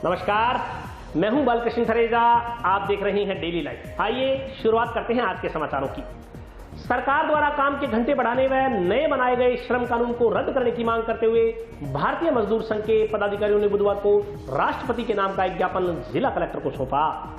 नमस्कार, मैं हूं बालकृष्ण थरेजा। आप देख रहे हैं डेली लाइफ। आइए शुरुआत करते हैं आज के समाचारों की। सरकार द्वारा काम के घंटे बढ़ाने व नए बनाए गए श्रम कानून को रद्द करने की मांग करते हुए भारतीय मजदूर संघ के पदाधिकारियों ने बुधवार को राष्ट्रपति के नाम का एक ज्ञापन जिला कलेक्टर को सौंपा।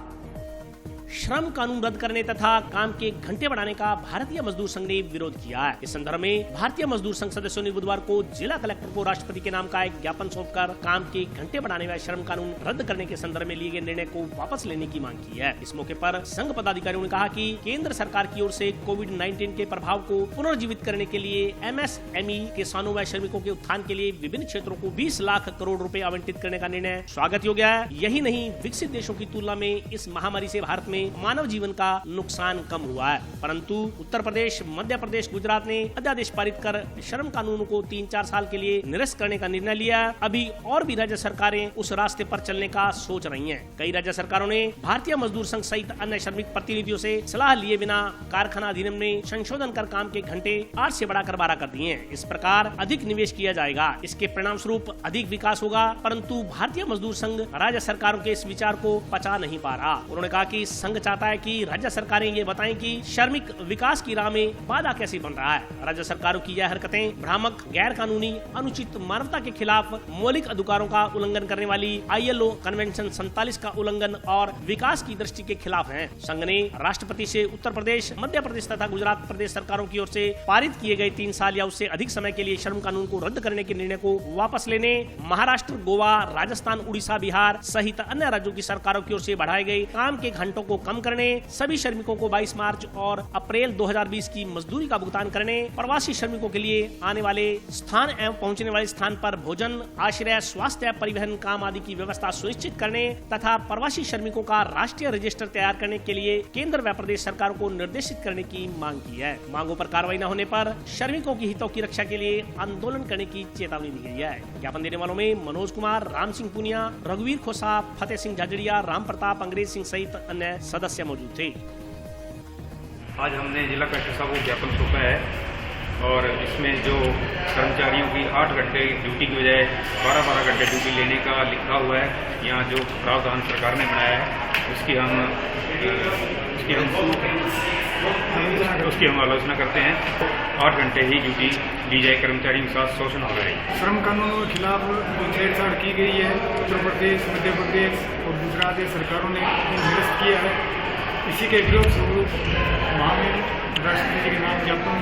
श्रम कानून रद्द करने तथा काम के घंटे बढ़ाने का भारतीय मजदूर संघ ने विरोध किया है। इस संदर्भ में भारतीय मजदूर संघ सदस्यों ने बुधवार को जिला कलेक्टर को राष्ट्रपति के नाम का एक ज्ञापन सौंपकर काम के घंटे बढ़ाने व श्रम कानून रद्द करने के संदर्भ में लिए गए निर्णय को वापस लेने की मांग की है। इस मौके पर संघ पदाधिकारियों ने कहा कि केंद्र सरकार की ओर से कोविड-19 के प्रभाव को पुनर्जीवित करने के लिए MSME किसानों व श्रमिकों के उत्थान के लिए विभिन्न क्षेत्रों को 20 लाख करोड़ रुपए आवंटित करने का निर्णय स्वागत योग्य है। यही नहीं, विकसित देशों की तुलना में इस महामारी से भारत में मानव जीवन का नुकसान कम हुआ है, परंतु उत्तर प्रदेश, मध्य प्रदेश, गुजरात ने अध्यादेश पारित कर श्रम कानूनों को 3-4 साल के लिए निरस्त करने का निर्णय लिया। अभी और भी राज्य सरकारें उस रास्ते पर चलने का सोच रही हैं। कई राज्य सरकारों ने भारतीय मजदूर संघ सहित अन्य श्रमिक प्रतिनिधियों से सलाह लिए बिना कारखाना अधिनियम में संशोधन कर काम के घंटे 8 से बढ़ाकर 12 कर दिए हैं। इस प्रकार अधिक निवेश किया जाएगा, इसके परिणाम स्वरूप अधिक विकास होगा, परंतु भारतीय मजदूर संघ राज्य सरकारों के इस विचार को पचा नहीं पा रहा। उन्होंने कहा कि संघ चाहता है कि राज्य सरकारें ये बताएं कि श्रमिक विकास की राह में बाधा कैसे बन रहा है। राज्य सरकारों की यह हरकतें भ्रामक, गैर कानूनी, अनुचित, मानवता के खिलाफ, मौलिक अधिकारों का उल्लंघन करने वाली ILO कन्वेंशन 47 का उल्लंघन और विकास की दृष्टि के खिलाफ हैं। संघ ने राष्ट्रपति से उत्तर प्रदेश, मध्य प्रदेश तथा गुजरात प्रदेश सरकारों की ओर से पारित किए गए 3 साल या उससे अधिक समय के लिए श्रम कानून को रद्द करने के निर्णय को वापस लेने, महाराष्ट्र, गोवा, राजस्थान, उड़ीसा, बिहार सहित अन्य राज्यों की सरकारों की ओर से बढ़ाए गए काम के घंटों को कम करने, सभी श्रमिकों को 22 मार्च और अप्रैल 2020 की मजदूरी का भुगतान करने, प्रवासी श्रमिकों के लिए आने वाले स्थान एवं पहुंचने वाले स्थान पर भोजन, आश्रय, स्वास्थ्य, परिवहन, काम आदि की व्यवस्था सुनिश्चित करने तथा प्रवासी श्रमिकों का राष्ट्रीय रजिस्टर तैयार करने के लिए केंद्र व प्रदेश सरकारों को निर्देशित करने की मांग की है। मांगों पर कार्रवाई न होने पर श्रमिकों की हितों की रक्षा के लिए आंदोलन करने की चेतावनी दी गई है। ज्ञापन देने वालों में मनोज कुमार, राम सिंह पुनिया, रघुवीर खोसा, फतेह सिंह झाझड़िया, राम प्रताप, अंग्रेज सिंह सहित अन्य सदस्य मौजूद थे। आज हमने जिला कलेक्टर साहब को ज्ञापन सौंपा है और इसमें जो कर्मचारियों की 8 घंटे ड्यूटी की बजाय 12-12 घंटे ड्यूटी लेने का लिखा हुआ है, यहाँ जो प्रावधान सरकार ने बनाया है उसकी हम आलोचना करते हैं। 8 घंटे ही ड्यूटी ली जाए, कर्मचारियों के साथ शोषण हो रहा है। श्रम कानूनों के खिलाफ जो छेड़छाड़ की गई है, उत्तर प्रदेश, मध्य प्रदेश और गुजरात की सरकारों ने निरस्त किया है। इसी के विरोध स्वरूप वहाँ में राष्ट्रपति के नाम ज्ञापन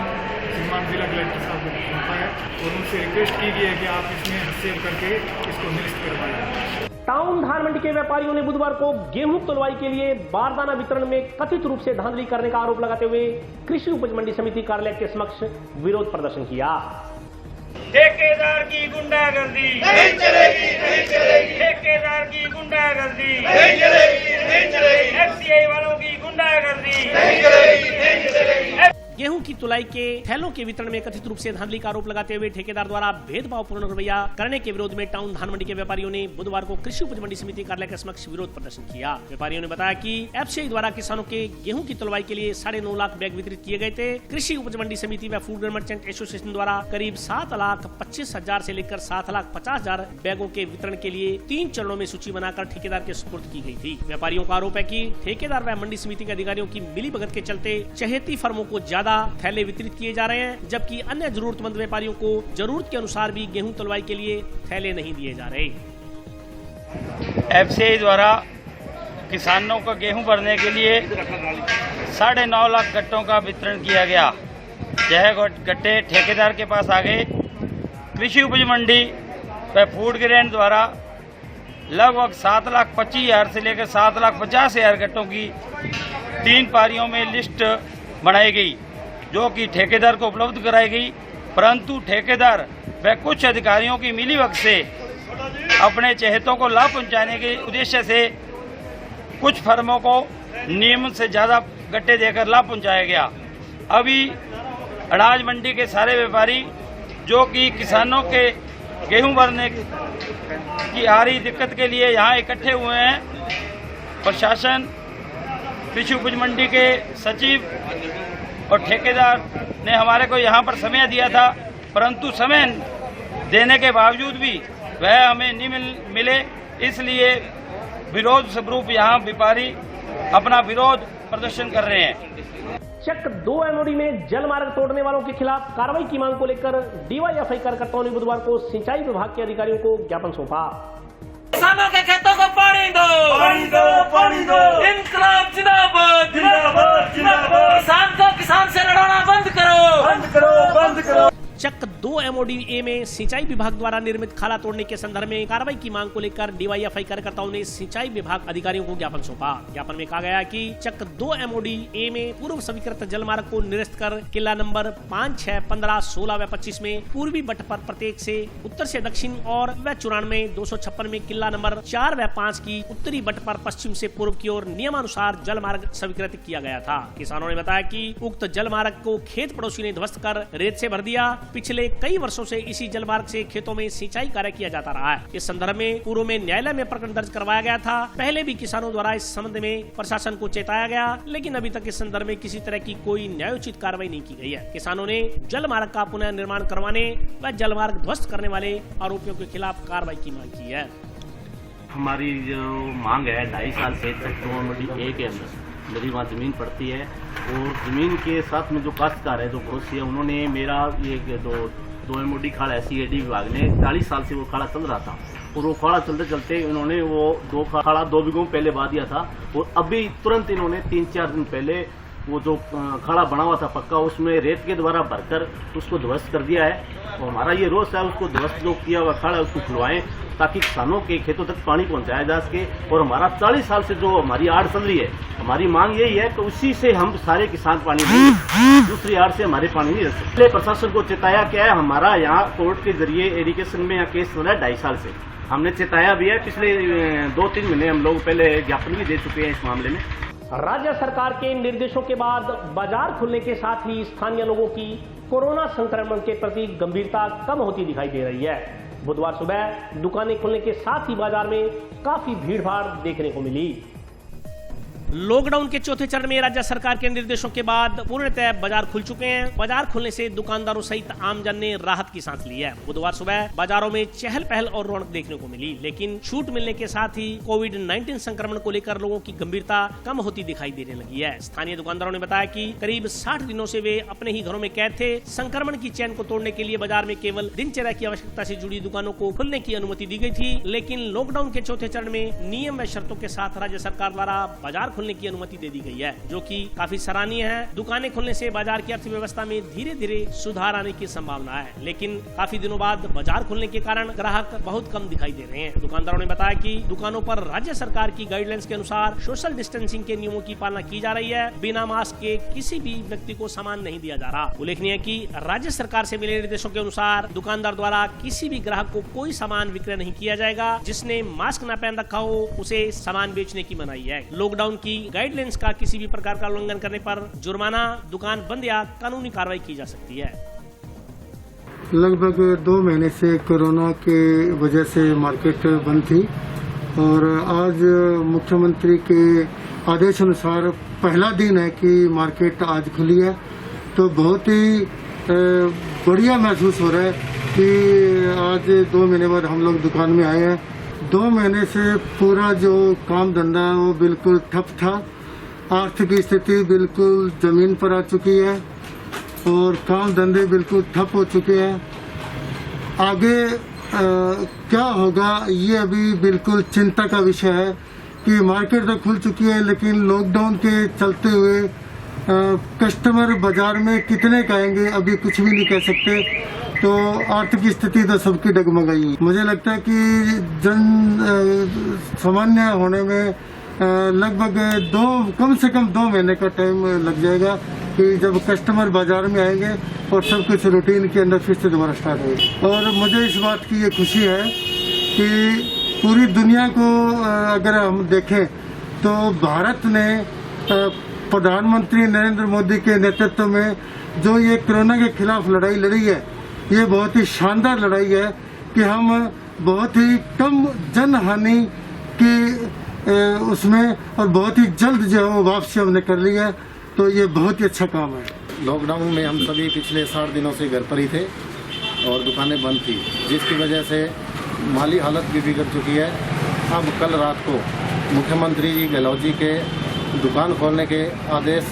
श्रीमान जिला कलेक्टर साहब को सौंपा है और उनसे रिक्वेस्ट की गई है कि आप इसमें हस्तक्षेप करके इसको निरस्त करवाएं। टाउन धान मंडी के व्यापारियों ने बुधवार को गेहूं तुलवाई के लिए बारदाना वितरण में कथित रूप से धांधली करने का आरोप लगाते हुए कृषि उपज मंडी समिति कार्यालय के समक्ष विरोध प्रदर्शन किया। ठेकेदार की गुंडागर्दी नहीं चलेगी, नहीं चलेगी। ठेकेदार की गुंडागर्दी नहीं चलेगी, नहीं चलेगी। FCI वालों की गुंडागर्दी नहीं चलेगी, नहीं चलेगी। गेहूं की तुलाई के थैलों के वितरण में कथित रूप से धांधली का आरोप लगाते हुए ठेकेदार द्वारा भेदभावपूर्ण रवैया करने के विरोध में टाउन धान मंडी के व्यापारियों ने बुधवार को कृषि उपज मंडी समिति कार्यालय के समक्ष विरोध प्रदर्शन किया। व्यापारियों ने बताया कि FCI द्वारा किसानों के गेहूं की तुलवाई के लिए 9.5 लाख बैग वितरित किए गए थे। कृषि उपज मंडी समिति व फूड मर्चेंट एसोसिएशन द्वारा करीब 7,25,000 से लेकर 7,50,000 बैगों के वितरण के लिए 3 चरणों में सूची बनाकर ठेकेदार के सुपुर्द की गई थी। व्यापारियों का आरोप है कि ठेकेदार व मंडी समिति के अधिकारियों की मिलीभगत के चलते चहेती फर्मों को ज्यादा थैले वितरित किए जा रहे हैं, जबकि अन्य जरूरतमंद व्यापारियों को जरूरत के अनुसार भी गेहूं तुलवाई के लिए थैले नहीं दिए जा रहे। FCI द्वारा किसानों को गेहूं भरने के लिए 9.5 लाख गट्टों का वितरण किया गया। यह गट्टे ठेकेदार के पास आ गए। कृषि उपज मंडी व फूड ग्रेन द्वारा लगभग 7,25,000 से लेकर 7,50,000 गट्टों की 3 पारियों में लिस्ट बनाई गई, जो कि ठेकेदार को उपलब्ध कराई गई, परंतु ठेकेदार व कुछ अधिकारियों की मिलीभगत से अपने चहेतों को लाभ पहुंचाने के उद्देश्य से कुछ फर्मों को नियम से ज्यादा गट्टे देकर लाभ पहुंचाया गया। अभी अनाज मंडी के सारे व्यापारी जो कि किसानों के गेहूं भरने की आ रही दिक्कत के लिए यहाँ इकट्ठे हुए हैं। प्रशासन, कृषि उपज मंडी के सचिव और ठेकेदार ने हमारे को यहाँ पर समय दिया था, परंतु समय देने के बावजूद भी वह हमें नहीं मिले इसलिए विरोध स्वरूप यहाँ व्यापारी अपना विरोध प्रदर्शन कर रहे हैं। चक 2 एमओडी में जल मार्ग तोड़ने वालों के खिलाफ कार्रवाई की मांग को लेकर डीवाईएफआई कार्यकर्ताओं ने बुधवार को सिंचाई विभाग के अधिकारियों को ज्ञापन सौंपा। किसानों के खेतों को पानी दो, पानी दो, पानी दो। इनकलाब जिंदाबाद, जिंदाबाद, जिंदाबाद। किसान को किसान से लड़ाना बंद करो, बंद करो, बंद करो। चक 2 एमओडी में सिंचाई विभाग द्वारा निर्मित खाला तोड़ने के संदर्भ में कार्रवाई की मांग को लेकर डीवाईएफआई कार्यकर्ताओं ने सिंचाई विभाग अधिकारियों को ज्ञापन सौंपा। ज्ञापन में कहा गया कि चक 2 एमओडी में पूर्व स्वीकृत जल मार्ग को निरस्त कर किला नंबर 5, 6, 15, 16 व 25 में पूर्वी बट पर प्रत्येक से उत्तर से दक्षिण और व 94, 256 में किला नंबर 4 व 5 की उत्तरी बट पर पश्चिम से पूर्व की ओर नियमानुसार जल मार्ग स्वीकृत किया गया था। किसानों ने बताया कि उक्त जल मार्ग को खेत पड़ोसी ने ध्वस्त कर रेत से भर दिया। पिछले कई वर्षों से इसी जल मार्ग से खेतों में सिंचाई कार्य किया जाता रहा है। इस संदर्भ में पूर्व में न्यायालय में प्रकरण दर्ज करवाया गया था। पहले भी किसानों द्वारा इस संबंध में प्रशासन को चेताया गया, लेकिन अभी तक इस संदर्भ में किसी तरह की कोई न्यायोचित कार्रवाई नहीं की गई है। किसानों ने जल मार्ग का पुनः निर्माण करवाने व जल मार्ग ध्वस्त करने वाले आरोपियों के खिलाफ कार्रवाई की मांग की है। हमारी जो मांग है 2.5 साल से चक 2 एमओडी के अंदर मेरी वहाँ ज़मीन पड़ती है और ज़मीन के साथ में जो काश्तकार है, जो पड़ोसी है, उन्होंने मेरा ये 2 एमओडी खाड़ा सीएडी विभाग ने 40 साल से वो खाड़ा चल रहा था और वो खाड़ा चलते चलते उन्होंने वो 2 खाड़ा 2 बीघों पहले बा दिया था और अभी तुरंत इन्होंने 3-4 दिन पहले वो जो खाड़ा बना हुआ था पक्का, उसमें रेत के द्वारा भरकर उसको ध्वस्त कर दिया है। तो हमारा ये रोष है उसको ध्वस्त जो किया हुआ खाड़ा उसको खुलवाएं ताकि किसानों के खेतों तक पानी पहुंचाया जा सके। और हमारा 40 साल से जो हमारी आड़ चल रही है, हमारी मांग यही है कि उसी से हम सारे किसान पानी दें, दूसरी आड़ से हमारे पानी नहीं रख सकते। प्रशासन को चेताया क्या है, हमारा यहाँ कोर्ट के जरिए एरिगेशन में यहाँ केस चल रहा है 2.5 साल से, हमने चेताया भी है। पिछले 2-3 महीने हम लोग पहले ज्ञापन भी दे चुके हैं इस मामले में। राज्य सरकार के निर्देशों के बाद बाजार खुलने के साथ ही स्थानीय लोगों की कोरोना संक्रमण के प्रति गंभीरता कम होती दिखाई दे रही है। बुधवार सुबह दुकानें खुलने के साथ ही बाजार में काफी भीड़ भाड़ देखने को मिली। लॉकडाउन के चौथे चरण में राज्य सरकार के निर्देशों के बाद पूर्णतः बाजार खुल चुके हैं। बाजार खुलने से दुकानदारों सहित आमजन ने राहत की सांस ली है। बुधवार सुबह बाजारों में चहल पहल और रौनक देखने को मिली, लेकिन छूट मिलने के साथ ही कोविड-19 संक्रमण को लेकर लोगों की गंभीरता कम होती दिखाई देने लगी है। स्थानीय दुकानदारों ने बताया कि करीब 60 दिनों से वे अपने ही घरों में कैद थे। संक्रमण की चैन को तोड़ने के लिए बाजार में केवल दिनचर्या की आवश्यकता से जुड़ी दुकानों को खुलने की अनुमति दी गई थी, लेकिन लॉकडाउन के चौथे चरण में नियम व शर्तों के साथ राज्य सरकार द्वारा बाजार खुलने की अनुमति दे दी गई है, जो कि काफी सराहनीय है। दुकानें खुलने से बाजार की अर्थव्यवस्था में धीरे धीरे सुधार आने की संभावना है, लेकिन काफी दिनों बाद बाजार खुलने के कारण ग्राहक बहुत कम दिखाई दे रहे हैं। दुकानदारों ने बताया कि दुकानों पर राज्य सरकार की गाइडलाइंस के अनुसार सोशल डिस्टेंसिंग के नियमों की पालना की जा रही है। बिना मास्क के किसी भी व्यक्ति को सामान नहीं दिया जा रहा। उल्लेखनीय है कि राज्य सरकार से मिले निर्देशों के अनुसार दुकानदार द्वारा किसी भी ग्राहक को कोई सामान विक्रय नहीं किया जाएगा। जिसने मास्क न पहन रखा हो उसे सामान बेचने की मनाही है। लॉकडाउन की गाइडलाइंस का किसी भी प्रकार का उल्लंघन करने पर जुर्माना, दुकान बंद या कानूनी कार्रवाई की जा सकती है। लगभग 2 महीने से कोरोना के वजह से मार्केट बंद थी और आज मुख्यमंत्री के आदेश अनुसार पहला दिन है कि मार्केट आज खुली है, तो बहुत ही बढ़िया महसूस हो रहा है कि आज 2 महीने बाद हम लोग दुकान में आए हैं। 2 महीने से पूरा जो काम धंधा वो बिल्कुल ठप था। आर्थिक स्थिति बिल्कुल जमीन पर आ चुकी है और काम धंधे बिल्कुल ठप हो चुके हैं। आगे क्या होगा ये अभी बिल्कुल चिंता का विषय है कि मार्केट तो खुल चुकी है, लेकिन लॉकडाउन के चलते हुए कस्टमर बाजार में कितने आएंगे अभी कुछ भी नहीं कह सकते। तो आर्थिक स्थिति तो सबकी डगमगाई। मुझे लगता है कि जन सामान्य होने में लगभग कम से कम 2 महीने का टाइम लग जाएगा कि जब कस्टमर बाजार में आएंगे और सब कुछ रूटीन के अंदर फिर से दोबारा स्टार्ट होगा। और मुझे इस बात की ये खुशी है कि पूरी दुनिया को अगर हम देखें तो भारत ने प्रधानमंत्री नरेंद्र मोदी के नेतृत्व में जो ये कोरोना के खिलाफ लड़ाई लड़ी है, ये बहुत ही शानदार लड़ाई है कि हम बहुत ही कम जनहानि की उसमें और बहुत ही जल्द जो है वो वापसी हमने कर ली है, तो ये बहुत ही अच्छा काम है। लॉकडाउन में हम सभी पिछले 60 दिनों से घर पर ही थे और दुकानें बंद थी, जिसकी वजह से माली हालत भी बिगड़ चुकी है अब कल रात को मुख्यमंत्री जी गहलोत जी के दुकान खोलने के आदेश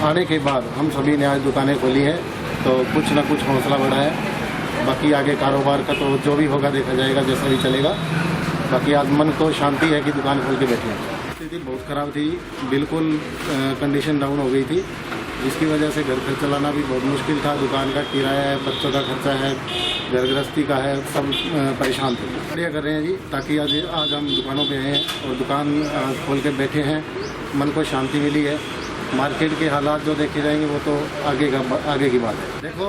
आने के बाद हम सभी ने आज दुकानें खोली है, तो कुछ ना कुछ हौसला बढ़ा है। बाकी आगे कारोबार का तो जो भी होगा देखा जाएगा, जैसा भी चलेगा। बाकी आज मन को शांति है कि दुकान खोल के बैठे हैं। स्थिति बहुत ख़राब थी, बिल्कुल कंडीशन डाउन हो गई थी, जिसकी वजह से घर खर्च चलाना भी बहुत मुश्किल था। दुकान का किराया है, बच्चों का खर्चा है, घर गृहस्थी का है, सब परेशान थे। बढ़िया कर रहे हैं जी, ताकि आज हम दुकानों पे आए हैं और दुकान खोल के बैठे हैं। मन को शांति मिली है। मार्केट के हालात जो देखे जाएंगे वो तो आगे की बात है। देखो,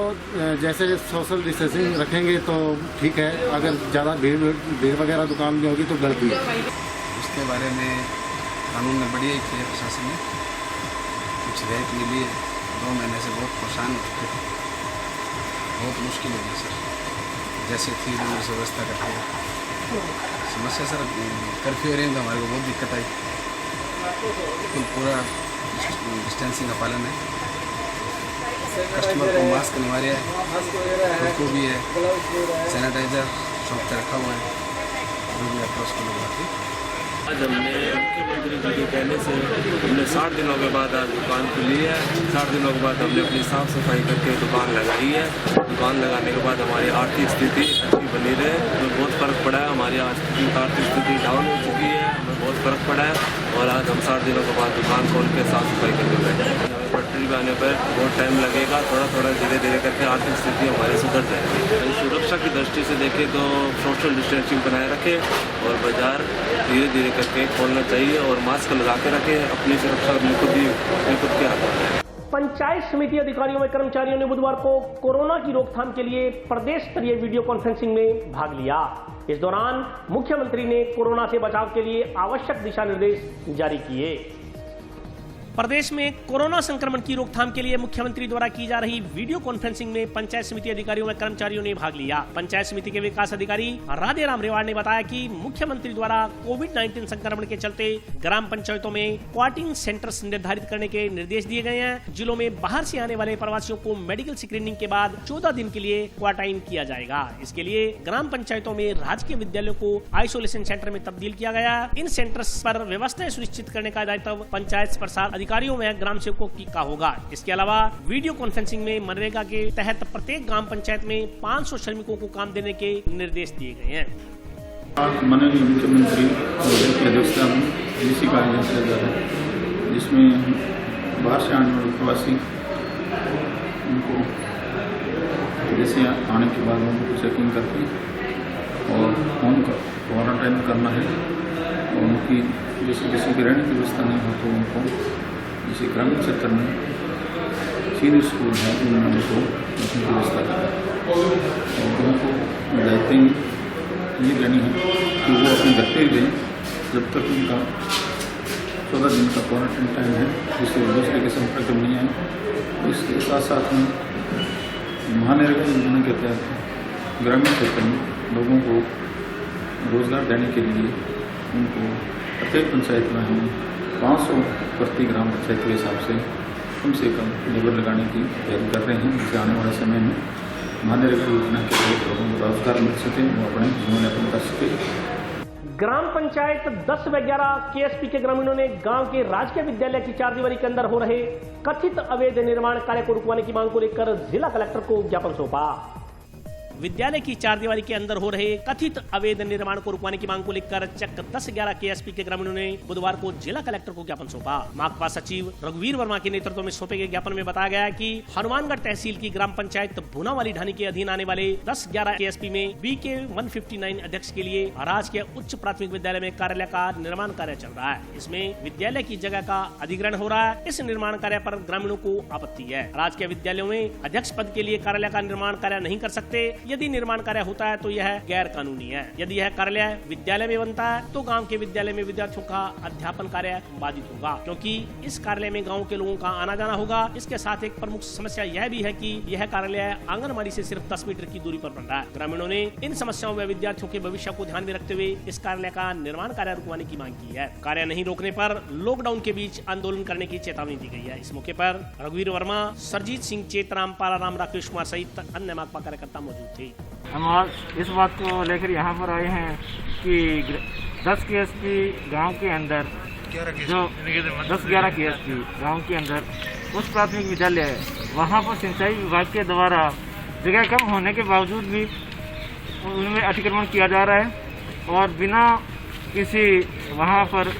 जैसे सोशल डिस्टेंसिंग रखेंगे तो ठीक है, अगर ज़्यादा भीड़ वगैरह दुकान में होगी तो गलती है। उसके बारे में कानून ने बढ़िया किया है प्रशासन ने। कुछ रेट के लिए 2 महीने से बहुत परेशान हो चुके थे, बहुत मुश्किल हो गई सर। जैसे थी से व्यवस्था करते हैं समस्या सर, कर्फ्यू एरिया में हमारे को बहुत दिक्कत आई। पूरा डिस्टेंसिंग का पालन है, कस्टमर को मास्क अनिवार्य है, खुद को भी है, सैनिटाइजर शॉप पर रखा हुआ है, जो भी आपको उसको लगवाती। आज हमने मुख्यमंत्री जी के कहने से हमने 60 दिनों के बाद आज दुकान खुली है। 60 दिनों के बाद हमने अपनी साफ़ सफाई करके दुकान लगाई है। दुकान लगाने के बाद हमारी आर्थिक स्थिति अच्छी बनी रहे, तो बहुत फ़र्क पड़ा है। हमारी आर्थिक स्थिति डाउन हो चुकी है, हमें बहुत फ़र्क पड़ा है। और आज हम 60 दिनों के बाद दुकान खोल के साफ़ सफाई करके बैठे हैं। हमें पटरी पे आने पर बहुत टाइम लगेगा, थोड़ा धीरे धीरे करके आर्थिक स्थिति हमारी सुधर जाएगी। सुरक्षा की दृष्टि से देखें तो सोशल डिस्टेंसिंग बनाए रखें और बाज़ार धीरे धीरे करके खोलना चाहिए और मास्क लगा के रखें। अपनी सुरक्षा खुद के हाथों में। पंचायत समिति अधिकारियों व कर्मचारियों ने बुधवार को कोरोना की रोकथाम के लिए प्रदेश स्तरीय वीडियो कॉन्फ्रेंसिंग में भाग लिया। इस दौरान मुख्यमंत्री ने कोरोना से बचाव के लिए आवश्यक दिशा निर्देश जारी किए। प्रदेश में कोरोना संक्रमण की रोकथाम के लिए मुख्यमंत्री द्वारा की जा रही वीडियो कॉन्फ्रेंसिंग में पंचायत समिति अधिकारियों व कर्मचारियों ने भाग लिया। पंचायत समिति के विकास अधिकारी राधे राम रेवाड़ ने बताया कि मुख्यमंत्री द्वारा कोविड-19 संक्रमण के चलते ग्राम पंचायतों में क्वारंटाइन सेंटर्स निर्धारित करने के निर्देश दिए गए हैं। जिलों में बाहर से आने वाले प्रवासियों को मेडिकल स्क्रीनिंग के बाद 14 दिन के लिए क्वारंटाइन किया जाएगा। इसके लिए ग्राम पंचायतों में राजकीय विद्यालयों को आइसोलेशन सेंटर में तब्दील किया गया। इन सेंटर्स पर व्यवस्थाएं सुनिश्चित करने का दायित्व पंचायत प्रशासन अधिकारियों में ग्राम सेवकों का होगा। इसके अलावा वीडियो कॉन्फ्रेंसिंग में मनरेगा के तहत प्रत्येक ग्राम पंचायत में 500 श्रमिकों को काम देने के निर्देश दिए गए हैं। आज माननीय मुख्यमंत्री की अध्यक्षता में इसी कार्य किया जा रहा है, जिसमें बाहर से आने वाले प्रवासी उनको जैसे आने के बाद उनको चेकिंग करके और उनको क्वारंटाइन करना है। और उनकी जैसे की रहने की व्यवस्था नहीं हो तो उनको जैसे ग्रामीण क्षेत्र में सीनियर स्कूल है उनमें उनको रखने की व्यवस्था करें। और उनको दायित्व ये देनी है कि वो अपने घर पे दें जब तक उनका 14 दिन का क्वारंटाइन टाइम है, जिससे दूसरे के संपर्क में नहीं आए। इसके साथ साथ में महानरेगा योजना के तहत ग्रामीण क्षेत्र में लोगों को रोजगार देने के लिए उनको प्रत्येक पंचायत में हम 500 प्रति ग्राम पंचायत के हिसाब से कम लेबर लगाने की तैयारी कर रहे हैं, जिससे आने वाले समय में मनरेगा योजना के तहत लोगों को रोजगार मिल सके, वो अपने जीवन यापन कर सके। ग्राम पंचायत 10 व 11 केएसपी के ग्रामीणों ने गांव के राजकीय विद्यालय की 4 दीवारी के अंदर हो रहे कथित अवैध निर्माण कार्य को रुकवाने की मांग को लेकर जिला कलेक्टर को ज्ञापन सौंपा। विद्यालय की 4 दीवारी के अंदर हो रहे कथित अवैध निर्माण को रुकवाने की मांग को लेकर चक 10-11 केएसपी के ग्रामीणों ने बुधवार को जिला कलेक्टर को ज्ञापन सौंपा। माकपा सचिव रघुवीर वर्मा के नेतृत्व में सौंपे गए ज्ञापन में बताया गया कि हनुमानगढ़ तहसील की ग्राम पंचायत भुनावाली ढानी के अधीन आने वाले 10-11 केएसपी में BK 159 अध्यक्ष के लिए राजकीय उच्च प्राथमिक विद्यालय में कार्यालय का निर्माण कार्य चल रहा है। इसमें विद्यालय की जगह का अधिग्रहण हो रहा है। इस निर्माण कार्य पर ग्रामीणों को आपत्ति है। राजकीय विद्यालयों में अध्यक्ष पद के लिए कार्यालय का निर्माण कार्य नहीं कर सकते। यदि निर्माण कार्य होता है तो यह गैर कानूनी है। यदि यह कार्यालय विद्यालय में बनता है तो गांव के विद्यालय में विद्यार्थियों का अध्यापन कार्य बाधित होगा, क्योंकि इस कार्यालय में गांव के लोगों का आना जाना होगा। इसके साथ एक प्रमुख समस्या यह भी है कि यह कार्यालय आंगनबाड़ी से सिर्फ 10 मीटर की दूरी पर बन रहा है। ग्रामीणों ने इन समस्याओं व विद्यार्थियों के भविष्य को ध्यान में रखते हुए इस कार्यालय का निर्माण कार्य रुकवाने की मांग की है। कार्य नहीं रोकने पर लॉकडाउन के बीच आंदोलन करने की चेतावनी दी गई है। इस मौके पर रघुवीर वर्मा, सरजीत सिंह चेतराम, पालाराम, राकेश कुमार सहित अन्य माकपा कार्यकर्ता मौजूद थे। हम आज इस बात को लेकर यहाँ पर आए हैं कि 10 KSP गांव के अंदर जो 10-11 KSP गांव के अंदर उस प्राथमिक विद्यालय है, वहाँ पर सिंचाई विभाग के द्वारा जगह कम होने के बावजूद भी उनमें अतिक्रमण किया जा रहा है और बिना किसी वहाँ पर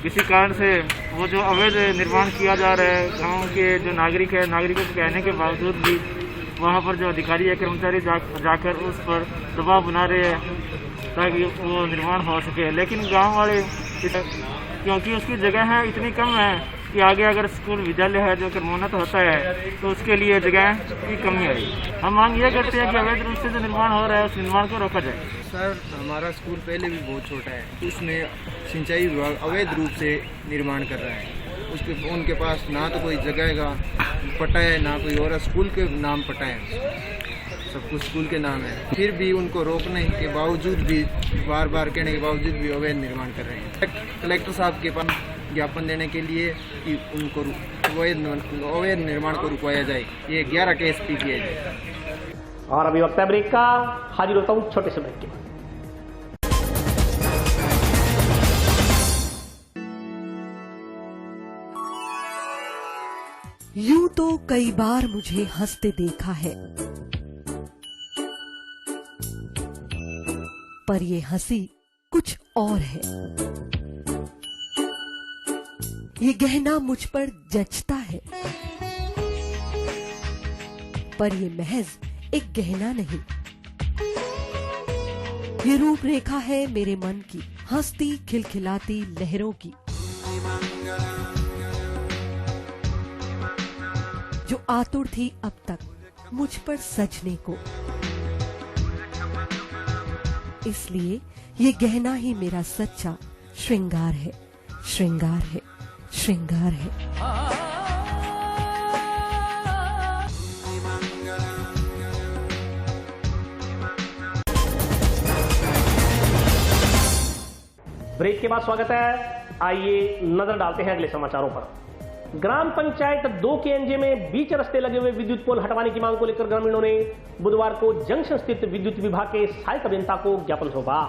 किसी कारण से वो जो अवैध निर्माण किया जा रहा है, गांव के जो नागरिक है, नागरिकों के कहने के बावजूद भी वहाँ पर जो अधिकारी या कर्मचारी जाकर उस पर दबाव बना रहे हैं ताकि वो निर्माण हो सके। लेकिन गांव वाले क्योंकि उसकी जगह है इतनी कम है कि आगे अगर स्कूल विद्यालय है जो क्रमोन्नत होता है तो उसके लिए जगह की कमी आई। हम मांग ये करते हैं कि अवैध रूप से जो निर्माण हो रहा है उस निर्माण को रोका जाए। सर, हमारा स्कूल पहले भी बहुत छोटा है, उसमें सिंचाई विभाग अवैध रूप से निर्माण कर रहा है। उनके पास ना तो कोई जगह का पट्टा है ना कोई और स्कूल के नाम पट्टा है, सब कुछ स्कूल के नाम है। फिर भी उनको रोकने के बावजूद भी, बार बार कहने के बावजूद भी अवैध निर्माण कर रहे हैं। कलेक्टर साहब के पास ज्ञापन देने के लिए कि उनको अवैध निर्माण को रुकवाया जाए, ये 11 KSP किया जाए। और अभी वक्त है ब्रेक का, हाजिर होता हूँ छोटे से ब्रेक के बाद। यूं तो कई बार मुझे हंसते देखा है, पर ये हंसी कुछ और है। ये गहना मुझ पर जचता है, पर ये महज एक गहना नहीं, ये रूपरेखा है मेरे मन की, हंसती खिलखिलाती लहरों की, जो आतुर थी अब तक मुझ पर सजने को। इसलिए ये गहना ही मेरा सच्चा श्रृंगार है, श्रृंगार है, श्रृंगार है। ब्रेक के बाद स्वागत है। आइए नजर डालते हैं अगले समाचारों पर। ग्राम पंचायत 2 के एनजे में बीच रास्ते लगे हुए विद्युत पोल हटवाने की मांग को लेकर ग्रामीणों ने बुधवार को जंक्शन स्थित विद्युत विभाग के सहायक अभियंता को ज्ञापन सौंपा।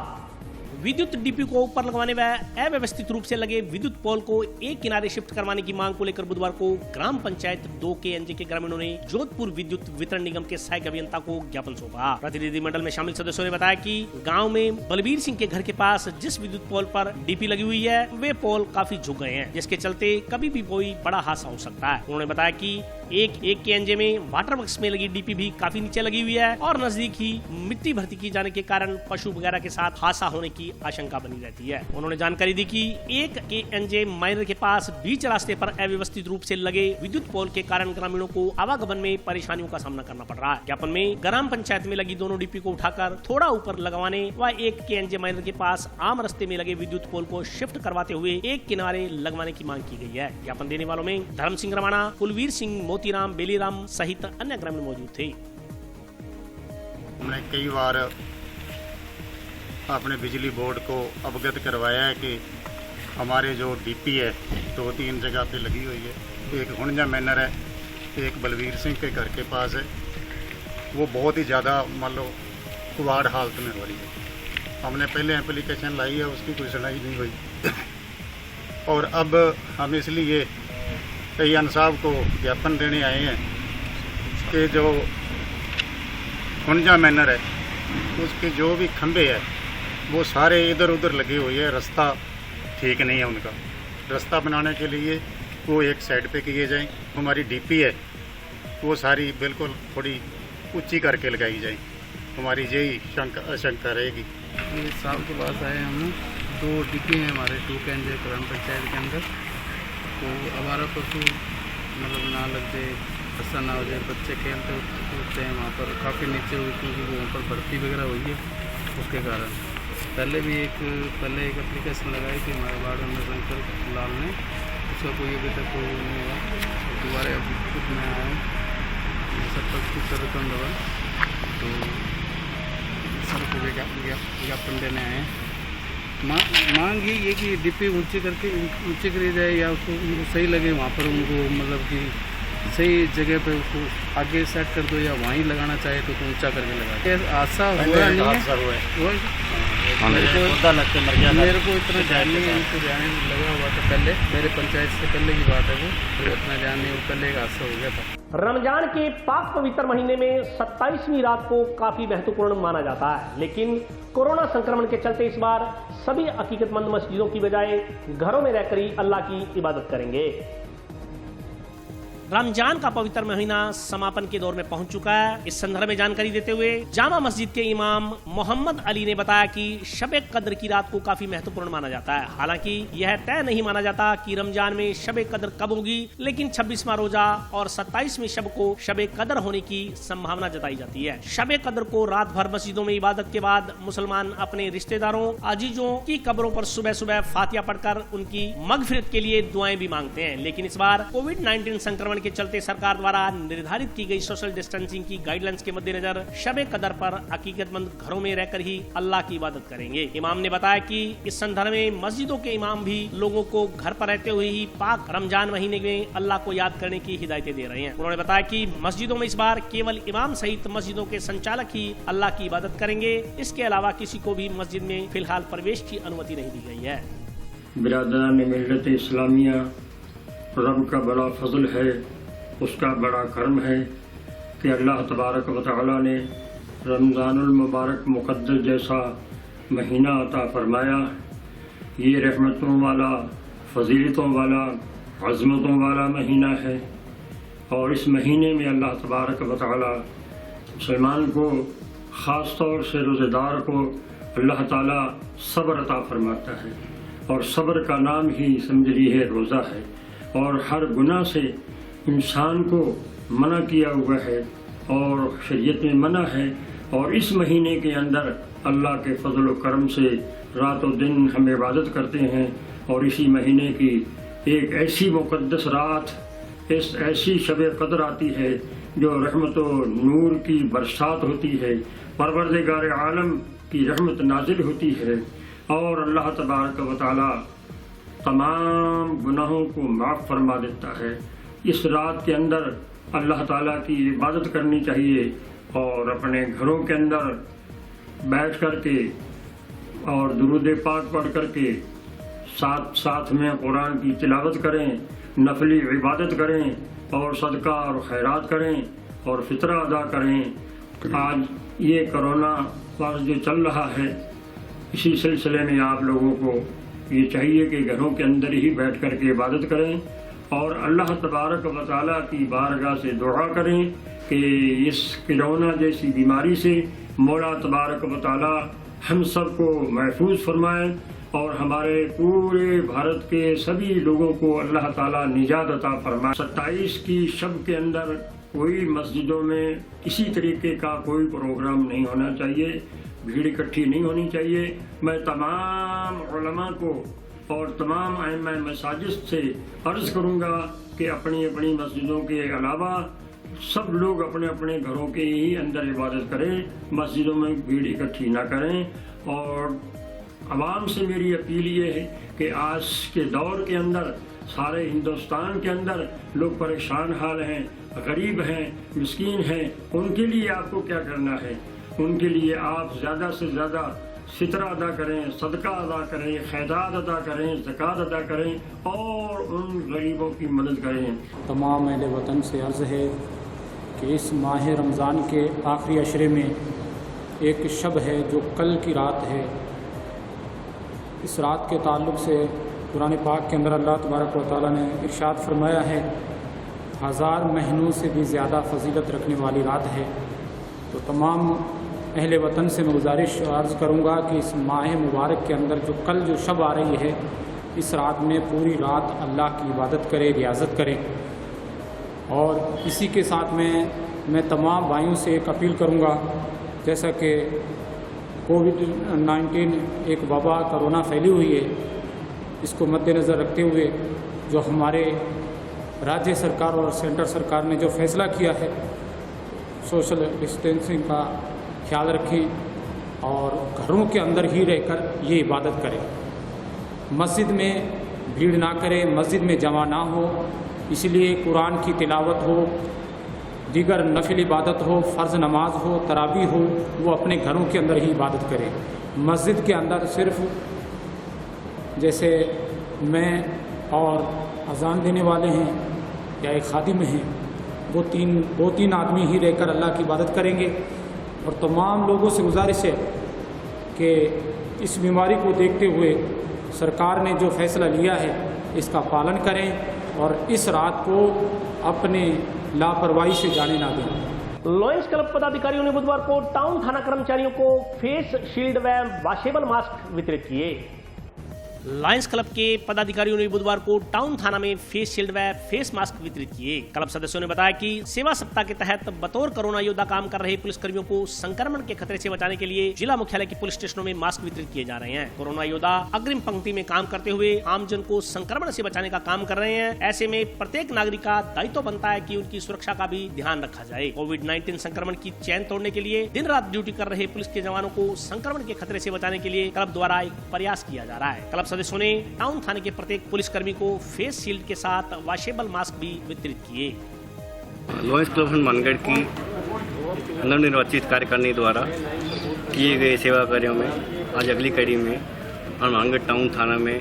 विद्युत डीपी को ऊपर लगवाने व अव्यवस्थित रूप से लगे विद्युत पोल को एक किनारे शिफ्ट करवाने की मांग को लेकर बुधवार को ग्राम पंचायत 2 के एनजे के ग्रामीणों ने जोधपुर विद्युत वितरण निगम के सहायक अभियंता को ज्ञापन सौंपा। प्रतिनिधिमंडल में शामिल सदस्यों ने बताया कि गांव में बलबीर सिंह के घर के पास जिस विद्युत पोल पर डीपी लगी हुई है वे पोल काफी झुक गए हैं, जिसके चलते कभी भी कोई बड़ा हादसा हो सकता है। उन्होंने बताया कि एक के एनजे में वाटर वर्क्स में लगी डीपी भी काफी नीचे लगी हुई है और नजदीक ही मिट्टी भर्ती की जाने के कारण पशु वगैरह के साथ हादसा होने की आशंका बनी रहती है। उन्होंने जानकारी दी कि एक के एनजे माइनर के पास बीच रास्ते पर अव्यवस्थित रूप से लगे विद्युत पोल के कारण ग्रामीणों को आवागमन में परेशानियों का सामना करना पड़ रहा है। ज्ञापन में ग्राम पंचायत में लगी दोनों डीपी को उठाकर थोड़ा ऊपर लगवाने व एक के एनजे माइनर के पास आम रास्ते में लगे विद्युत पोल को शिफ्ट करवाते हुए एक किनारे लगवाने की मांग की गई है। ज्ञापन देने वालों में धर्म सिंह रवाना, कुलवीर सिंह, मोतीराम, बेलीराम सहित अन्य ग्रामीण मौजूद थे। हमने कई बार अपने बिजली बोर्ड को अवगत करवाया है कि हमारे जो डीपी है 2-3 जगह पे लगी हुई है। एक हुंजा मैनर है, एक बलवीर सिंह के घर के पास है, वो बहुत ही ज़्यादा मान लो कुवाड़ हालत में हो रही है। हमने पहले एप्लीकेशन लाई है, उसकी कोई सुनाई नहीं हुई और अब हम इसलिए ईएन साहब को ज्ञापन देने आए हैं कि जो हुंजा मैनर है उसके जो भी खंभे है वो सारे इधर उधर लगे हुए हैं, रास्ता ठीक नहीं है उनका। रास्ता बनाने के लिए वो एक साइड पे किए जाएं। हमारी डीपी है वो सारी बिल्कुल थोड़ी ऊंची करके लगाई जाए, हमारी यही आशंका रहेगी। ये साहब के पास आए हम, 2 डीपी हैं हमारे 2 के एनजे ग्राम पंचायत के अंदर। तो आवारा पशु मतलब ना लग जाए, ऐसा ना हो जाए, बच्चे खेलते उठते हैं वहाँ पर काफ़ी नीचे हुई क्योंकि वो वहाँ पर भर्ती वगैरह हुई है उसके कारण। पहले एक एप्लीकेशन लगाई थी हमारे वार्ड में शंकर लाल ने, उसका कोई अभी तक कोई नहीं हुआ। दोबारा अभी खुद मैं आया हूँ सरपंच की रकम दवा, तो सर को ज्ञापन देने आए हैं। मांग ये कि डीपी ऊंची करी जाए या उसको उनको सही लगे वहाँ पर, उनको मतलब कि सही जगह पे उसको आगे सेट कर दो या वहीं लगाना चाहे तो ऊंचा करके लगा। हादसा हुआ नहीं है, मेरे को इतना जानने में उनको जाने में लगा हुआ था पहले, मेरे पंचायत से पहले की बात है वो, तो इतना जानने में पहले एक हादसा हो गया था। रमजान के पाक पवित्र महीने में 27वीं रात को काफी महत्वपूर्ण माना जाता है, लेकिन कोरोना संक्रमण के चलते इस बार सभी अकीकतमंद मस्जिदों की बजाय घरों में रहकर ही अल्लाह की इबादत करेंगे। रमजान का पवित्र महीना समापन के दौर में पहुंच चुका है। इस संदर्भ में जानकारी देते हुए जामा मस्जिद के इमाम मोहम्मद अली ने बताया कि शबे कद्र की रात को काफी महत्वपूर्ण माना जाता है। हालांकि यह तय नहीं माना जाता कि रमजान में शबे कद्र कब होगी, लेकिन 26वां रोजा और 27वीं शब को शबे कद्र होने की संभावना जताई जाती है। शबे कद्र को रात भर मस्जिदों में इबादत के बाद मुसलमान अपने रिश्तेदारों अजीजों की कब्रों पर सुबह सुबह फातिहा पढ़कर उनकी मगफिरत के लिए दुआएं भी मांगते हैं। लेकिन इस बार कोविड-19 संक्रमण के चलते सरकार द्वारा निर्धारित की गई सोशल डिस्टेंसिंग की गाइडलाइंस के मद्देनजर शबे कदर पर अकीकतमंद घरों में रहकर ही अल्लाह की इबादत करेंगे। इमाम ने बताया कि इस संदर्भ में मस्जिदों के इमाम भी लोगों को घर पर रहते हुए ही पाक रमजान महीने में अल्लाह को याद करने की हिदायतें दे रहे हैं। उन्होंने बताया कि मस्जिदों में इस बार केवल इमाम सहित मस्जिदों के संचालक ही अल्लाह की इबादत करेंगे। इसके अलावा किसी को भी मस्जिद में फिलहाल प्रवेश की अनुमति नहीं दी गई है। बिरादरान मिल्लत इस्लामिया, रब का बड़ा फजल है, उसका बड़ा करम है कि अल्लाह तबारक व तआला ने रमज़ानुल मुबारक मुक़द्दस जैसा महीना अता फरमाया। ये रहमतों वाला, फजीलतों वाला, अज़मतों वाला महीना है और इस महीने में अल्लाह तबारक व तआला मुसलमान को, ख़ास तौर से रोज़ेदार को अल्लाह ताला सब्र अता फरमाता है और सब्र का नाम ही समझ लीजिए रोज़ा है। और हर गुनाह से इंसान को मना किया हुआ है और शरीयत में मना है। और इस महीने के अंदर अल्लाह के फजल व करम से रातों दिन हम इबादत करते हैं और इसी महीने की एक ऐसी मुक़द्दस रात, ऐसी शब कद्र आती है जो रहमत व नूर की बरसात होती है, परवरदिगार आलम की रहमत नाजिल होती है और अल्लाह तबारक व तआला तमाम गुनाहों को माफ़ फरमा देता है। इस रात के अंदर अल्लाह ताला की इबादत करनी चाहिए और अपने घरों के अंदर बैठ कर के और दुरूद पाक पढ़ कर के साथ में कुरान की तिलावत करें, नफली इबादत करें और सदका और खैरात करें और फितरा अदा करें। आज ये कोरोना वायरस जो चल रहा है, इसी सिलसिले में आप लोगों को ये चाहिए कि घरों के अंदर ही बैठ कर के इबादत करें और अल्लाह तबारक व तआला की बारगाह से दुआ करें कि इस कोरोना जैसी बीमारी से मौला तबारक व तआला हम सबको महफूज फरमाएं और हमारे पूरे भारत के सभी लोगों को अल्लाह ताला निजात अता फरमाए। 27 की शब के अंदर कोई मस्जिदों में किसी तरीके का कोई प्रोग्राम नहीं होना चाहिए, भीड़ इकट्ठी नहीं होनी चाहिए। मैं तमाम उलमा को और तमाम अइम्मा मसाजिद से अर्ज़ करूँगा कि अपनी अपनी मस्जिदों के अलावा सब लोग अपने अपने घरों के ही अंदर इबादत करें, मस्जिदों में भीड़ इकट्ठी ना करें। और आवाम से मेरी अपील ये है कि आज के दौर के अंदर सारे हिंदुस्तान के अंदर लोग परेशान हाल हैं, गरीब हैं, मिस्कीन हैं। उनके लिए आपको क्या करना है? उनके लिए आप ज़्यादा से ज़्यादा फितरा अदा करें, सदका अदा करें, खैरात अदा करें, ज़कात अदा करें और उन गरीबों की मदद करें। तमाम अहले वतन से अर्ज़ है कि इस माह रमज़ान के आखिरी अशरे में एक शब है जो कल की रात है। इस रात के ताल्लुक़ से कुरान पाक के अंदर अल्लाह तबारक व तआला ने इरशाद फरमाया है, 1000 महीनों से भी ज़्यादा फजीलत रखने वाली रात है। तो तमाम अहले वतन से मैं गुजारिश अर्ज़ करूँगा कि इस माह मुबारक के अंदर जो कल जो शब आ रही है, इस रात में पूरी रात अल्लाह की इबादत करें, रियाज़त करें। और इसी के साथ में मैं तमाम भाइयों से एक अपील करूँगा, जैसा कि कोविड-19 एक वबा कोरोना फैली हुई है, इसको मद्देनज़र रखते हुए जो हमारे राज्य सरकार और सेंटर सरकार ने जो फैसला किया है, सोशल डिस्टेंसिंग का ख्याल रखें और घरों के अंदर ही रहकर ये इबादत करें। मस्जिद में भीड़ ना करें, मस्जिद में जमा ना हो, इसलिए कुरान की तिलावत हो, दीगर नफिल इबादत हो, फ़र्ज़ नमाज हो, तरावी हो, वो अपने घरों के अंदर ही इबादत करें। मस्जिद के अंदर सिर्फ जैसे मैं और अजान देने वाले हैं या एक खादिम हैं, वो तीन आदमी ही रहकर अल्लाह की इबादत करेंगे। और तमाम लोगों से गुजारिश है कि इस बीमारी को देखते हुए सरकार ने जो फैसला लिया है इसका पालन करें और इस रात को अपने लापरवाही से जाने ना दें। लॉयंस क्लब पदाधिकारियों ने बुधवार को टाउन थाना कर्मचारियों को फेस शील्ड व वॉशेबल मास्क वितरित किए। लॉयंस क्लब के पदाधिकारियों ने बुधवार को टाउन थाना में फेस शील्ड व फेस मास्क वितरित किए। क्लब सदस्यों ने बताया कि सेवा सप्ताह के तहत बतौर कोरोना योद्धा काम कर रहे पुलिसकर्मियों को संक्रमण के खतरे से बचाने के लिए जिला मुख्यालय के पुलिस स्टेशनों में मास्क वितरित किए जा रहे हैं। कोरोना योद्धा अग्रिम पंक्ति में काम करते हुए आमजन को संक्रमण से बचाने का काम कर रहे हैं। ऐसे में प्रत्येक नागरिक का दायित्व बनता है कि उनकी सुरक्षा का भी ध्यान रखा जाए। कोविड-19 संक्रमण की चैन तोड़ने के लिए दिन रात ड्यूटी कर रहे पुलिस के जवानों को संक्रमण के खतरे से बचाने के लिए क्लब द्वारा एक प्रयास किया जा रहा है। क्लब सदस्यों ने टाउन थाने के प्रत्येक पुलिसकर्मी को फेस शील्ड के साथ वॉशेबल मास्क भी वितरित किए। लॉयंस क्लब हनुमानगढ़ की नवनिर्वाचित कार्यकारिणी द्वारा किए गए सेवा कार्यों में आज अगली कड़ी में हनुमानगढ़ टाउन थाना में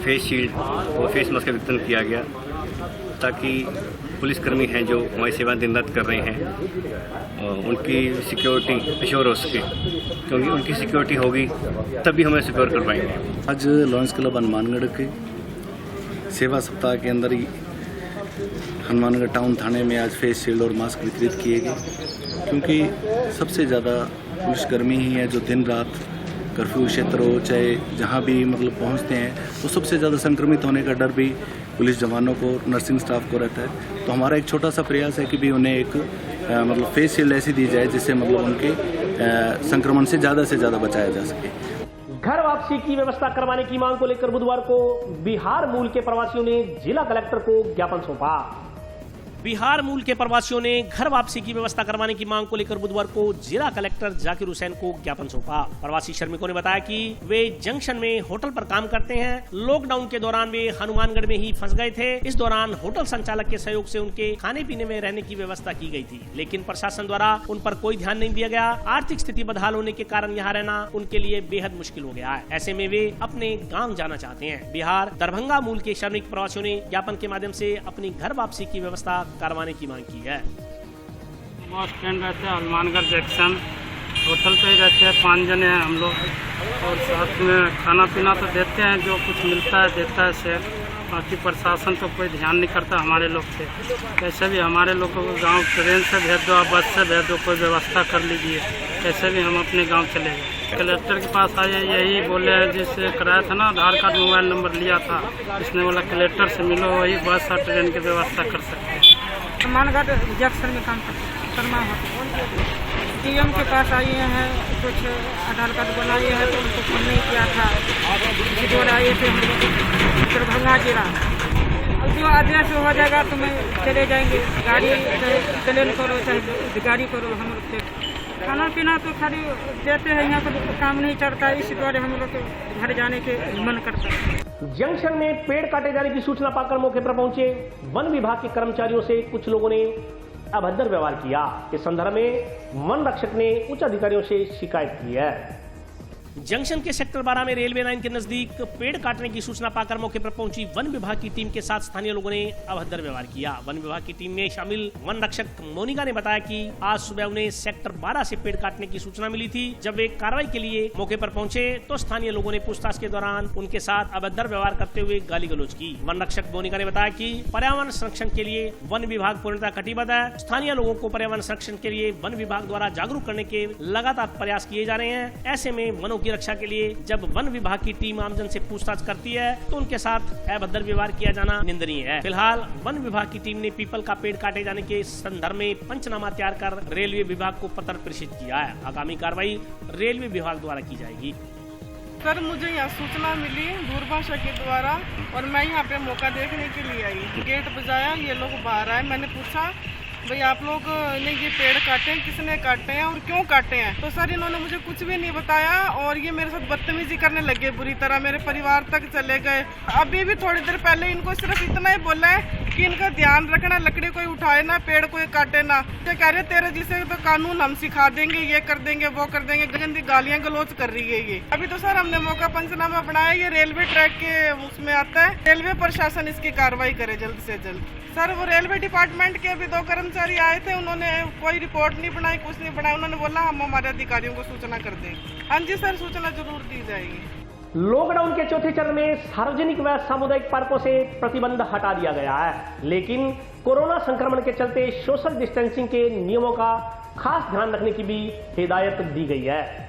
फेस शील्ड और फेस मास्क का वितरण किया गया, ताकि पुलिसकर्मी हैं जो हमारी सेवा दिन रात कर रहे हैं उनकी सिक्योरिटी एश्योर हो सके, क्योंकि उनकी सिक्योरिटी होगी तभी हमें सिक्योर कर पाएंगे। आज लॉयंस क्लब हनुमानगढ़ के सेवा सप्ताह के अंदर ही हनुमानगढ़ टाउन थाने में आज फेस शील्ड और मास्क वितरित किए गए, क्योंकि सबसे ज़्यादा पुलिसकर्मी ही हैं जो दिन रात कर्फ्यू क्षेत्र हो चाहे जहाँ भी मतलब पहुँचते हैं, तो सबसे ज़्यादा संक्रमित होने का डर भी पुलिस जवानों को, नर्सिंग स्टाफ को रहता है। तो हमारा एक छोटा सा प्रयास है कि भी उन्हें एक मतलब फेस शील्ड ऐसी दी जाए जिससे मतलब उनके संक्रमण से ज़्यादा बचाया जा सके। घर वापसी की व्यवस्था करवाने की मांग को लेकर बुधवार को बिहार मूल के प्रवासियों ने जिला कलेक्टर को ज्ञापन सौंपा। बिहार मूल के प्रवासियों ने घर वापसी की व्यवस्था करवाने की मांग को लेकर बुधवार को जिला कलेक्टर जाकिर हुसैन को ज्ञापन सौंपा। प्रवासी श्रमिकों ने बताया कि वे जंक्शन में होटल पर काम करते हैं। लॉकडाउन के दौरान वे हनुमानगढ़ में ही फंस गए थे। इस दौरान होटल संचालक के सहयोग से उनके खाने पीने में रहने की व्यवस्था की गई थी, लेकिन प्रशासन द्वारा उन पर कोई ध्यान नहीं दिया गया। आर्थिक स्थिति बदहाल होने के कारण यहाँ रहना उनके लिए बेहद मुश्किल हो गया है। ऐसे में वे अपने गाँव जाना चाहते हैं। बिहार दरभंगा मूल के श्रमिक प्रवासियों ने ज्ञापन के माध्यम से अपनी घर वापसी की व्यवस्था करवाने की मांग की है। बस स्टैंड रहते हैं हनुमानगढ़ जंक्शन, होटल पे ही रहते हैं, 5 जने हैं हम लोग, और साथ में खाना पीना तो देते हैं, जो कुछ मिलता है देता है शेफ। बाकी प्रशासन तो कोई ध्यान नहीं करता हमारे लोग पे। कैसे भी हमारे लोग को गांव ट्रेन से भेज दो, आप बस से भेज दो, कोई व्यवस्था कर लीजिए, कैसे भी हम अपने गांव चले गए। कलेक्टर के पास आए, यही बोले हैं जिससे कराया था ना आधार कार्ड मोबाइल नंबर लिया था, इसने बोला कलेक्टर से मिलो, वही बस और ट्रेन की व्यवस्था कर सकते हैं। हनुमानगढ़ जंक्शन में काम करना है। डीएम के पास आए हैं, कुछ आधार कार्ड बनाए हैं तो उनको फोन नहीं किया था, इसी द्वारा आए थे हम लोग दरभंगा जिला। अब जो आदेश हो जाएगा तो मैं चले जाएंगे, गाड़ी प्लेन करो चाहे गाड़ी करो। हम लोग खाना पीना तो खाली देते हैं, यहाँ पर काम नहीं चलता है, इसी द्वारा हम लोग घर जाने के मन करता है। जंक्शन में पेड़ काटे जाने की सूचना पाकर मौके पर पहुंचे वन विभाग के कर्मचारियों से कुछ लोगों ने अभद्र व्यवहार किया। इस संदर्भ में वन रक्षक ने उच्च अधिकारियों से शिकायत की है। जंक्शन के सेक्टर 12 में रेलवे लाइन के नजदीक पेड़ काटने की सूचना पाकर मौके पर पहुंची वन विभाग की टीम के साथ स्थानीय लोगों ने अभद्र व्यवहार किया। वन विभाग की टीम में शामिल वन रक्षक मोनिका ने बताया कि आज सुबह उन्हें सेक्टर 12 से पेड़ काटने की सूचना मिली थी। जब वे कार्रवाई के लिए मौके पर पहुंचे तो स्थानीय लोगों ने पूछताछ के दौरान उनके साथ अभद्र व्यवहार करते हुए गाली गलौज की। वन रक्षक मोनिका ने बताया कि पर्यावरण संरक्षण के लिए वन विभाग पूर्णतः कटिबद्ध है। स्थानीय लोगों को पर्यावरण संरक्षण के लिए वन विभाग द्वारा जागरूक करने के लगातार प्रयास किए जा रहे हैं। ऐसे में वनों की रक्षा के लिए जब वन विभाग की टीम आमजन से पूछताछ करती है तो उनके साथ अभद्र व्यवहार किया जाना निंदनीय है। फिलहाल वन विभाग की टीम ने पीपल का पेड़ काटे जाने के संदर्भ में पंचनामा तैयार कर रेलवे विभाग को पत्र प्रेषित किया है। आगामी कार्रवाई रेलवे विभाग द्वारा की जाएगी। सर, मुझे यहाँ सूचना मिली दूरभाषा के द्वारा और मैं यहाँ पे मौका देखने के लिए आई। गेट बजाया, ये लोग बाहर आए, मैंने पूछा भाई आप लोग ने ये पेड़ काटे हैं, किसने काटे हैं और क्यों काटे हैं? तो सर इन्होंने मुझे कुछ भी नहीं बताया और ये मेरे साथ बदतमीजी करने लगे बुरी तरह, मेरे परिवार तक चले गए। अभी भी थोड़ी देर पहले इनको सिर्फ इतना ही बोला है कि इनका ध्यान रखना, लकड़ी कोई उठाए ना, पेड़ कोई काटे ना। ये कह रहे तेरे जिसे तो कानून हम सिखा देंगे, ये कर देंगे, वो कर देंगे, गंदी गालियां गलौज कर रही है ये। अभी तो सर हमने मौका पंचनामा बनाया, ये रेलवे ट्रैक के उसमें आता है, रेलवे प्रशासन इसकी कार्रवाई करे जल्द से जल्द। सर वो रेलवे डिपार्टमेंट के अभी 2 कर्मचारी आए थे, उन्होंने कोई रिपोर्ट नहीं बनाई, कुछ नहीं बनाया। उन्होंने बोला हम हमारे अधिकारियों को सूचना कर देंगे। हाँ जी सर, सूचना जरूर दी जाएगी। लॉकडाउन के चौथे चरण में सार्वजनिक व सामुदायिक पार्कों से प्रतिबंध हटा दिया गया है, लेकिन कोरोना संक्रमण के चलते सोशल डिस्टेंसिंग के नियमों का खास ध्यान रखने की भी हिदायत दी गई है।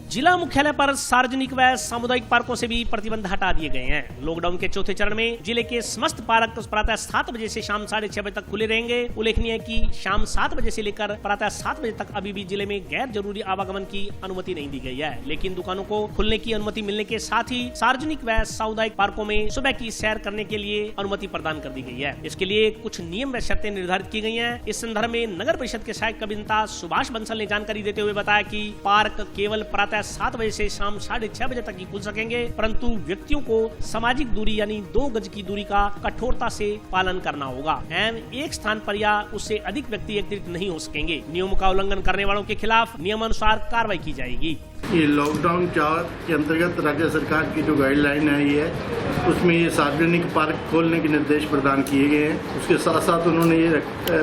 जिला मुख्यालय पर सार्वजनिक व सामुदायिक पार्कों से भी प्रतिबंध हटा दिए गए हैं। लॉकडाउन के चौथे चरण में जिले के समस्त पार्क प्रातः 7 बजे से शाम 6:30 बजे तक खुले रहेंगे। उल्लेखनीय है कि शाम 7 बजे से लेकर प्रातः 7 बजे तक अभी भी जिले में गैर जरूरी आवागमन की अनुमति नहीं दी गई है, लेकिन दुकानों को खुलने की अनुमति मिलने के साथ ही सार्वजनिक व सामुदायिक पार्कों में सुबह की सैर करने के लिए अनुमति प्रदान कर दी गई है। इसके लिए कुछ नियम व शर्तें निर्धारित की गई है। इस संदर्भ में नगर परिषद के सहायक अभियंता सुभाष बंसल ने जानकारी देते हुए बताया कि पार्क केवल प्रातः 7 बजे से शाम 6:30 बजे तक ही खुल सकेंगे, परंतु व्यक्तियों को सामाजिक दूरी यानी 2 गज की दूरी का कठोरता से पालन करना होगा एवं एक स्थान पर या उससे अधिक व्यक्ति एकत्रित नहीं हो सकेंगे। नियमों का उल्लंघन करने वालों के खिलाफ नियमानुसार कार्रवाई की जाएगी। ये लॉकडाउन 4 के अंतर्गत राज्य सरकार की जो गाइडलाइन है ये है, उसमें ये सार्वजनिक पार्क खोलने के निर्देश प्रदान किए गए हैं। उसके साथ साथ उन्होंने ये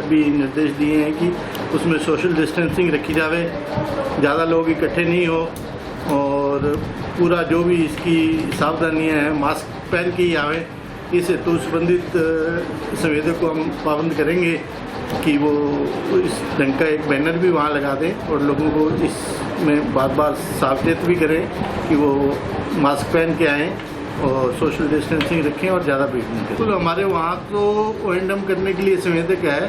भी निर्देश दिए हैं कि उसमें सोशल डिस्टेंसिंग रखी जाए, ज़्यादा लोग इकट्ठे नहीं हो और पूरा जो भी इसकी सावधानियां हैं मास्क पहन के ही आवे। इस हेतु संबंधित संवेदक को हम पाबंद करेंगे कि वो इस ढंग का एक बैनर भी वहाँ लगा दें और लोगों को इसमें बार बार सावचेत भी करें कि वो मास्क पहन के आएँ और सोशल डिस्टेंसिंग रखें और ज़्यादा भीड़ नहीं करें। तो हमारे वहाँ तो ओएनडम करने के लिए संवेदक है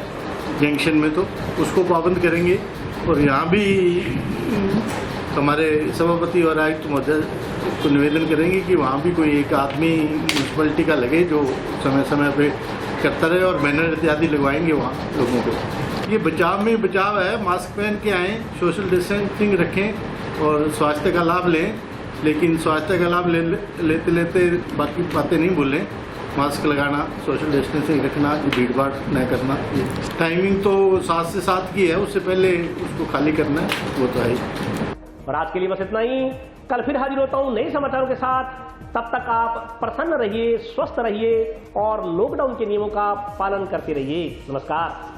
जंक्शन में, तो उसको पाबंद करेंगे और यहाँ भी हमारे सभापति और आयुक्त महोदय को निवेदन करेंगे कि वहाँ भी कोई एक आदमी म्यूनसिपलिटी का लगे जो समय समय पे करता रहे और बैनर इत्यादि लगवाएंगे वहाँ लोगों को। ये बचाव में बचाव है, मास्क पहन के आएँ, सोशल डिस्टेंसिंग रखें और स्वास्थ्य का लाभ लें, लेकिन स्वास्थ्य का लाभ लेते लेते बाकी बातें नहीं भूलें। मास्क लगाना, सोशल डिस्टेंसिंग रखना, भीड़ भाड़ न करना। टाइमिंग तो 7 से 7 की है, उससे पहले उसको खाली करना है, वो तो है। और आज के लिए बस इतना ही। कल फिर हाजिर होता हूँ नए समाचारों के साथ। तब तक आप प्रसन्न रहिए, स्वस्थ रहिए और लॉकडाउन के नियमों का पालन करते रहिए। नमस्कार।